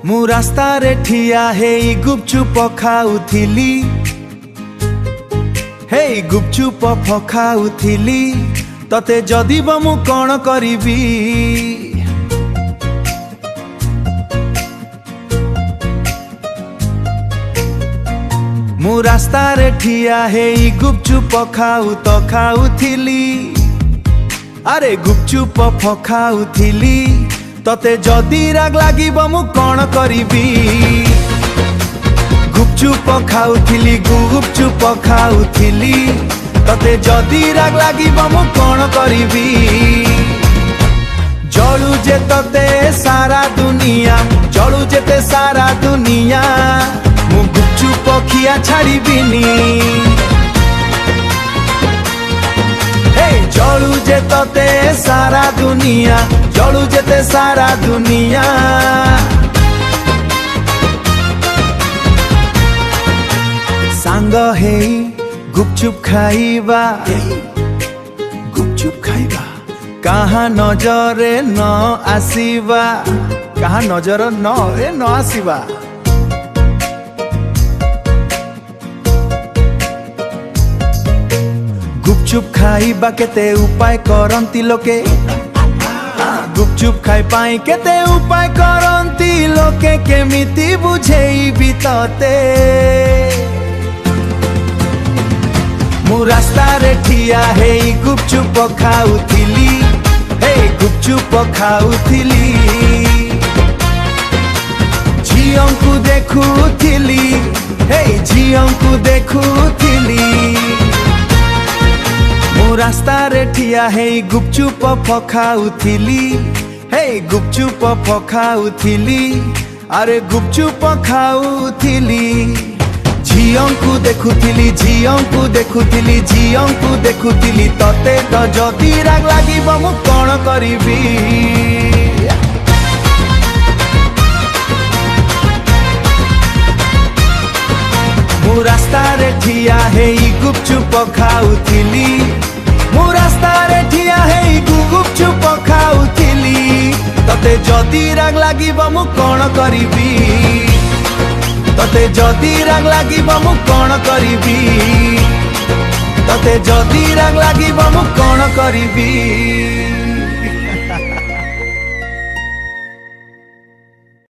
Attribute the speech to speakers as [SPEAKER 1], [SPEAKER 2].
[SPEAKER 1] मु रास्ता रे ठिया हेई गुपचुप खाउथिली हेई गुपचुप खाउथिली तते जदिब मु कौन करिबी। मु रास्ता रे ठिया हेई गुपचुप खाउथिली अरे गुपचुप खाउथिली तते जदि राग लागिब मु कौन करिबी। गुपचुप खाउथिली गुपचुप खाउथिली तते जदि राग लागिब मु कौन करिबी। जळु जे तते सारा दुनिया जळु जेते सारा दुनिया मु गुपचुप खिया छाड़िबिनी। जळु जे तते सारा दुनिया जळु जेते सारा दुनिया सांग हेई गुपचुप खाइबा गुपचुप खाइबा कहाँ नजरे न आसीबा कहाँ नजर न आसीबा। गुपचुप खाइबा केते उपाय करंती लोके गुपचुप खाइ पाई केते उपाय करंती लोके केमिति बुझेइबी तते। मु रास्ता रे ठिया हेई गुपचुप खाउथिली हेई गुपचुप खाउथिली झियंकु देखुथिली हेई झियंकु देखुथिली। मु रास्ता रे ठिया हेई गुपचुप खाउथिली हेई गुपचुप खाउथिली अरे गुपचुप खाउथिली झियंकु देखुथिली झियंकु देखुथिली झियंकु देखुथिली तते तो जदि राग लागिब मु कौन करिबी। मु रास्ता रे ठिया हेई गुपचुप खाउथिली मु रास्ता रे ठिया हेई गुपचुप खाउथिली तते जदि राग लागिब मु कौन करिबी। तते जदि राग लागिब मु कौन करिबी तते जदि राग लागिब मु कौन करिबी।